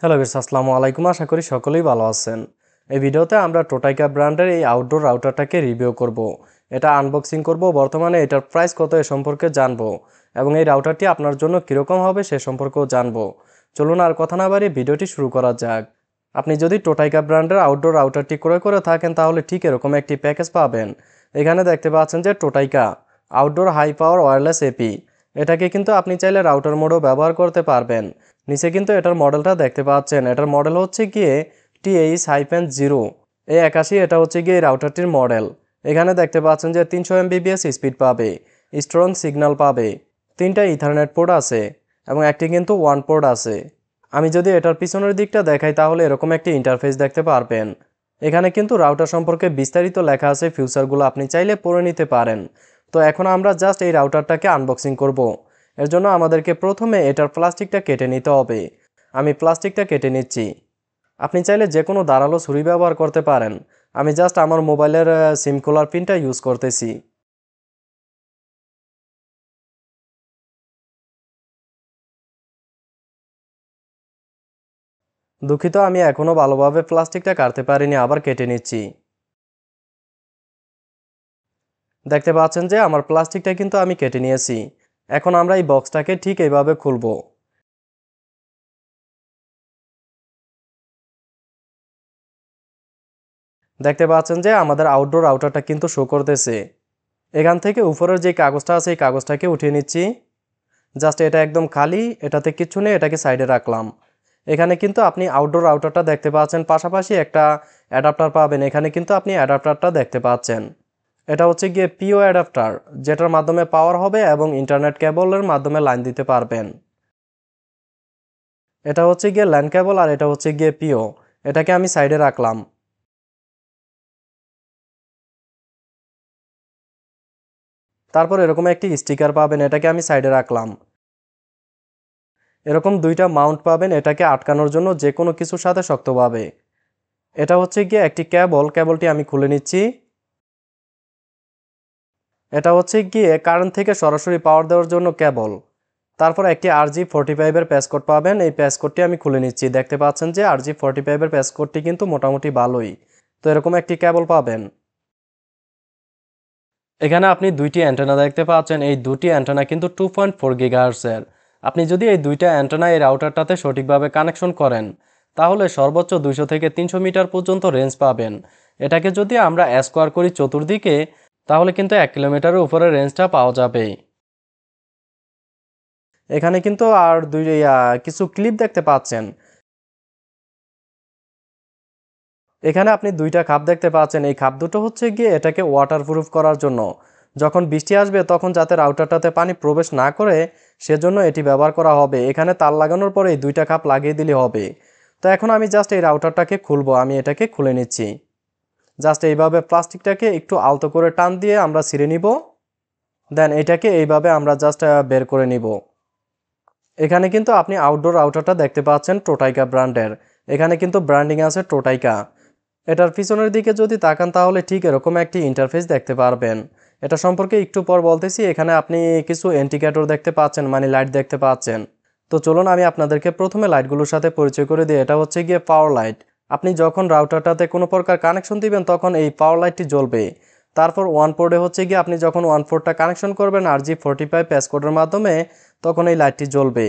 Hello guys, আসসালামু আলাইকুম। আশা করি সকলেই ভালো আছেন। এই ভিডিওতে আমরা টোটাইকা ব্র্যান্ডের এই আউটডোর রাউটারটাকে রিভিউ করব। এটা আনবক্সিং করব, বর্তমানে এটার প্রাইস কত এ সম্পর্কে জানবো এবং এই রাউটারটি আপনার জন্য কীরকম হবে সে সম্পর্কেও জানবো। চলুন আর কথা না বাড়িয়ে ভিডিওটি শুরু করা যাক। আপনি যদি টোটাইকা ব্র্যান্ডের আউটডোর রাউটারটি ক্রয় করে থাকেন তাহলে ঠিক এরকম একটি প্যাকেজ পাবেন। এখানে দেখতে পাচ্ছেন যে টোটাইকা outdoor high power wireless AP. এটাকে কিন্তু আপনি চাইলে রাউটার মোডও ব্যবহার করতে পারবেন। নিচে কিন্তু এটার মডেলটা দেখতে পাচ্ছেন। এটার মডেল হচ্ছে গিয়ে TH-0 A81। এটা হচ্ছে গিয়ে রাউটারটির মডেল। এখানে দেখতে পাচ্ছেন যে 300 Mbps স্পিড পাবে, স্ট্রং সিগন্যাল পাবে, 3টা ইথারনেট পোর্ট আছে এবং একটি কিন্তু ওয়ান পোর্ট আছে। আমি যদি এটার পিছনের দিকটা দেখাই তাহলে এরকম একটি ইন্টারফেস দেখতে পারবেন। এখানে কিন্তু রাউটার সম্পর্কে বিস্তারিত লেখা আছে, ফিউচারগুলো আপনি চাইলে পড়ে নিতে পারেন। তো এখন আমরা জাস্ট এই রাউটারটাকে আনবক্সিং করব। এর জন্য আমাদেরকে প্রথমে এটার প্লাস্টিকটা কেটে নিতে হবে। আমি প্লাস্টিকটা কেটে নিচ্ছি। আপনি চাইলে যে কোনো ধারালো ছুরি ব্যবহার করতে পারেন। আমি জাস্ট আমার মোবাইলের সিম খোলার পিনটা ইউজ করতেছি। দুঃখিত, আমি এখনও ভালোভাবে প্লাস্টিকটা কাটতে পারিনি, আবার কেটে নিচ্ছি। দেখতে পাচ্ছেন যে আমার প্লাস্টিকটা কিন্তু আমি কেটে নিয়েছি। এখন আমরা এই বক্সটাকে ঠিক এইভাবে খুলব। দেখতে পাচ্ছেন যে আমাদের আউটডোর রাউটারটা কিন্তু শো করতেছে। এখান থেকে উপরের যে কাগজটা আছে এই কাগজটাকে উঠিয়ে নিচ্ছি। জাস্ট এটা একদম খালি, এটাতে কিচ্ছু নেই, এটাকে সাইডে রাখলাম। এখানে কিন্তু আপনি আউটডোর রাউটারটা দেখতে পাচ্ছেন, পাশাপাশি একটা অ্যাডাপ্টার পাবেন। এখানে কিন্তু আপনি অ্যাডাপ্টারটা দেখতে পাচ্ছেন। এটা হচ্ছে গিয়ে পিও অ্যাডাপ্টার, যেটার মাধ্যমে পাওয়ার হবে এবং ইন্টারনেট কেবলের মাধ্যমে লাইন দিতে পারবেন। এটা হচ্ছে গিয়ে ল্যান কেবল আর এটা হচ্ছে গিয়ে পিও। এটাকে আমি সাইডে রাখলাম। তারপর এরকম একটি স্টিকার পাবেন, এটাকে আমি সাইডে রাখলাম। এরকম দুইটা মাউন্ট পাবেন, এটাকে আটকানোর জন্য যে কোনো কিছুর সাথে শক্তভাবে। এটা হচ্ছে গিয়ে একটি কেবল, কেবলটি আমি খুলে নিচ্ছি। এটা হচ্ছে গিয়ে কারেন্ট থেকে সরাসরি পাওয়ার দেওয়ার জন্য কেবল। তারপর একটি RJ45 এর প্যাসকোড পাবেন, এই প্যাসকোডটি আমি খুলে নিচ্ছি। দেখতে পাচ্ছেন যে RJ45 এর প্যাসকোডটি কিন্তু মোটামুটি ভালোই। তো এরকম একটি কেবল পাবেন। এখানে আপনি দুইটি অ্যান্টেনা দেখতে পাচ্ছেন। এই দুটি অ্যান্টেনা কিন্তু 2.4 GHz এর। আপনি যদি এই দুইটা অ্যান্টেনা এই রাউটারটাতে সঠিকভাবে কানেকশন করেন তাহলে সর্বোচ্চ 200 থেকে 300 মিটার পর্যন্ত রেঞ্জ পাবেন। এটাকে যদি আমরা স্কোয়ার করি চতুর্দিকে তাহলে কিন্তু 1 কিলোমিটারের উপরে রেঞ্জটা পাওয়া যাবে। এখানে কিন্তু আর কিছু ক্লিপ দেখতে পাচ্ছেন। এখানে আপনি দুইটা খাপ দেখতে পাচ্ছেন। এই খাপ দুটো হচ্ছে গিয়ে এটাকে ওয়াটারপ্রুফ করার জন্য। যখন বৃষ্টি আসবে তখন যাতে রাউটারটাতে পানি প্রবেশ না করে সেজন্য এটি ব্যবহার করা হবে। এখানে তার লাগানোর পরে এই দুইটা খাপ লাগিয়ে দিলে হবে। তো এখন আমি জাস্ট এই রাউটারটাকে খুলবো। আমি এটাকে খুলে নিচ্ছি। জাস্ট এইভাবে প্লাস্টিকটাকে একটু আলতো করে টান দিয়ে আমরা ছিঁড়ে নিব। দেন এটাকে এইভাবে আমরা জাস্ট বের করে নিব। এখানে কিন্তু আপনি আউটডোর রাউটারটা দেখতে পাচ্ছেন টোটাইকা ব্র্যান্ডের। এখানে কিন্তু ব্র্যান্ডিং আছে টোটাইকা। এটার পিছনের দিকে যদি তাকান তাহলে ঠিক এরকম একটি ইন্টারফেস দেখতে পারবেন। এটা সম্পর্কে একটু পর বলতেছি। এখানে আপনি কিছু ইন্ডিকেটর দেখতে পাচ্ছেন, মানে লাইট দেখতে পাচ্ছেন। তো চলুন আমি আপনাদেরকে প্রথমে লাইটগুলোর সাথে পরিচয় করে দিই। এটা হচ্ছে গিয়ে পাওয়ার লাইট। আপনি যখন রাউটারটাতে কোনো প্রকার কানেকশন দিবেন তখন এই পাওয়ার লাইটটি জ্বলবে। তারপর ওয়ান পোর্টে হচ্ছে গিয়ে আপনি যখন ওয়ান পোর্টটা কানেকশন করবেন RJ45 প্যাসকোডের মাধ্যমে তখন এই লাইটটি জ্বলবে।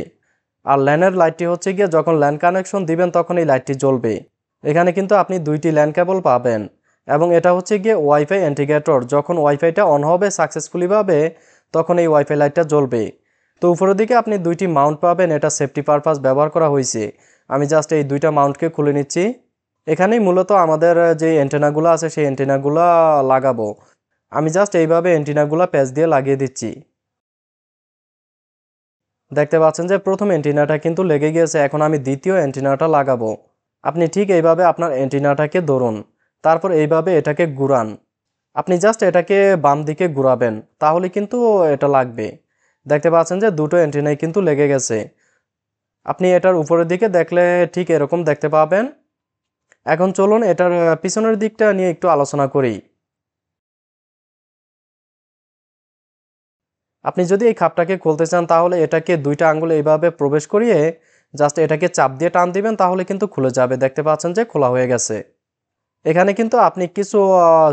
আর ল্যানের লাইটটি হচ্ছে গিয়ে যখন ল্যান কানেকশন দিবেন তখন এই লাইটটি জ্বলবে। এখানে কিন্তু আপনি দুইটি ল্যান কেবল পাবেন এবং এটা হচ্ছে গিয়ে ওয়াইফাই ইন্টিগ্রেটর। যখন ওয়াইফাইটা অন হবে সাকসেসফুলিভাবে তখন এই ওয়াইফাই লাইটটা জ্বলবে। তো উপরের দিকে আপনি দুইটি মাউন্ট পাবেন, এটা সেফটি পারপাস ব্যবহার করা হয়েছে। আমি জাস্ট এই দুইটা মাউন্টকে খুলে নিচ্ছি। এখানেই মূলত আমাদের যে অ্যান্টেনাগুলো আছে সেই অ্যান্টেনাগুলো লাগাবো। আমি জাস্ট এইভাবে অ্যান্টেনাগুলো প্যাচ দিয়ে লাগিয়ে দিচ্ছি। দেখতে পাচ্ছেন যে প্রথম অ্যান্টেনাটা কিন্তু লেগে গিয়েছে। এখন আমি দ্বিতীয় অ্যান্টেনাটা লাগাবো। আপনি ঠিক এইভাবে আপনার অ্যান্টেনাটাকে ধরুন। তারপর এইভাবে এটাকে ঘুরান। আপনি জাস্ট এটাকে বাম দিকে ঘুরাবেন, তাহলে কিন্তু এটা লাগবে। দেখতে পাচ্ছেন যে দুটো অ্যান্টেনাই কিন্তু লেগে গেছে। আপনি এটার উপরের দিকে দেখলে ঠিক এরকম দেখতে পাবেন। এখন চলুন এটার পিছনের দিকটা নিয়ে একটু আলোচনা করি। আপনি যদি এই খাপটাকে খুলতে চান তাহলে এটাকে দুইটা আঙ্গুল এইভাবে প্রবেশ করিয়ে জাস্ট এটাকে চাপ দিয়ে টান দিবেন তাহলে কিন্তু খুলে যাবে। দেখতে পাচ্ছেন যে খোলা হয়ে গেছে। এখানে কিন্তু আপনি কিছু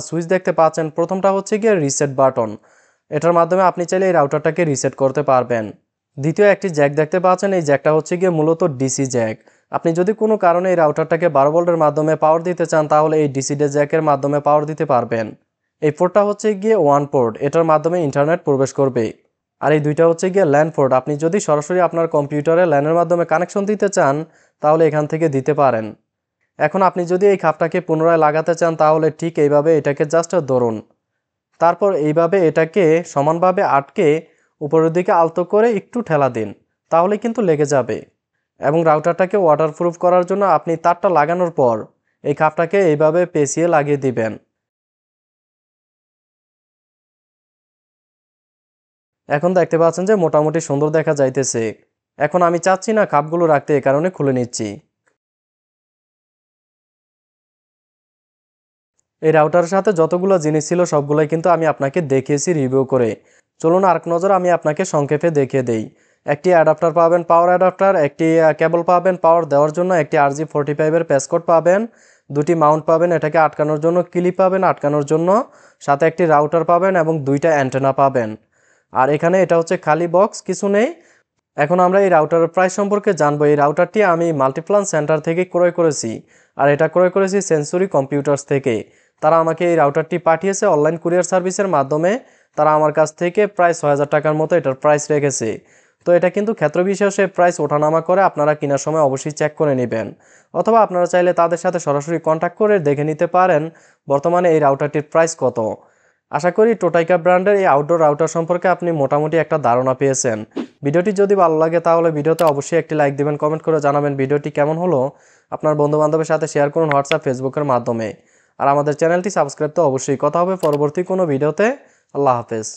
সুইচ দেখতে পাচ্ছেন। প্রথমটা হচ্ছে গিয়ে রিসেট বাটন। এটার মাধ্যমে আপনি চাইলে এই রাউটারটাকে রিসেট করতে পারবেন। দ্বিতীয় একটি জ্যাক দেখতে পাচ্ছেন। এই জ্যাকটা হচ্ছে গিয়ে মূলত ডিসি জ্যাক। আপনি যদি কোনো কারণে এই রাউটারটাকে 12 ভোল্টের মাধ্যমে পাওয়ার দিতে চান তাহলে এই ডিসি জ্যাকের মাধ্যমে পাওয়ার দিতে পারবেন। এই পোর্টটা হচ্ছে গিয়ে ওয়ান পোর্ট, এটার মাধ্যমে ইন্টারনেট প্রবেশ করবে। আর এই দুইটা হচ্ছে গিয়ে ল্যান পোর্ট। আপনি যদি সরাসরি আপনার কম্পিউটারে ল্যানের মাধ্যমে কানেকশন দিতে চান তাহলে এখান থেকে দিতে পারেন। এখন আপনি যদি এই খাপটাকে পুনরায় লাগাতে চান তাহলে ঠিক এইভাবে এটাকে জাস্ট ধরুন। তারপর এইভাবে এটাকে সমানভাবে আটকে উপরের দিকে আলতো করে একটু ঠেলা দিন, তাহলে কিন্তু লেগে যাবে। এবং রাউটারটাকে ওয়াটারপ্রুফ করার জন্য আপনি তারটা লাগানোর পর এই খাপটাকে এইভাবে পেঁচিয়ে লাগিয়ে দিবেন। এখন দেখতে পাচ্ছেন যে মোটামুটি সুন্দর দেখা যাইতেছে। এখন আমি চাচ্ছি না খাপগুলো রাখতে, এ কারণে খুলে নিচ্ছি। এই রাউটারের সাথে যতগুলো জিনিস ছিল সবগুলোই কিন্তু আমি আপনাকে দেখিয়েছি রিভিউ করে। চলুন আরেক নজর আমি আপনাকে সংক্ষেপে দেখিয়ে দেই। একটি অ্যাডাপ্টার পাবেন, পাওয়ার অ্যাডাপ্টার, একটি কেবল পাবেন পাওয়ার দেওয়ার জন্য, একটি RJ45 এর প্যাসকোড পাবেন, দুটি মাউন্ট পাবেন, এটাকে আটকানোর জন্য ক্লিপ পাবেন আটকানোর জন্য, সাথে একটি রাউটার পাবেন এবং দুইটা অ্যান্টেনা পাবেন। আর এখানে এটা হচ্ছে খালি বক্স, কিছু নেই। এখন আমরা এই রাউটারের প্রাইস সম্পর্কে জানবো। এই রাউটারটি আমি মাল্টিপ্লান সেন্টার থেকে ক্রয় করেছি, আর এটা ক্রয় করেছি সেঞ্চুরি কম্পিউটার্স থেকে। তারা আমাকে এই রাউটারটি পাঠিয়েছে অনলাইন কুরিয়ার সার্ভিসের মাধ্যমে। তারা আমার কাছ থেকে প্রায় 6000 টাকার মতো এটার প্রাইস রেখেছে। তো এটা কিন্তু ক্ষেত্রবিশেষে প্রাইস ওঠানামা করে, আপনারা কেনার সময় অবশ্যই চেক করে নেবেন। অথবা আপনারা চাইলে তাদের সাথে সরাসরি কন্ট্যাক্ট করে দেখে নিতে পারেন বর্তমানে এই রাউটারটির প্রাইস কত। আশা করি টোটাইকা ব্র্যান্ডের এই আউটডোর রাউটার সম্পর্কে আপনি মোটামুটি একটা ধারণা পেয়েছেন। ভিডিওটি যদি ভালো লাগে তাহলে ভিডিওতে অবশ্যই একটি লাইক দিবেন, কমেন্ট করে জানাবেন ভিডিওটি কেমন হলো। আপনার বন্ধুবান্ধবের সাথে শেয়ার করুন হোয়াটসঅ্যাপ, ফেসবুকের মাধ্যমে। আর আমাদের চ্যানেলটি সাবস্ক্রাইব তো অবশ্যই। কথা হবে পরবর্তী কোনো ভিডিওতে। আল্লাহ হাফেজ।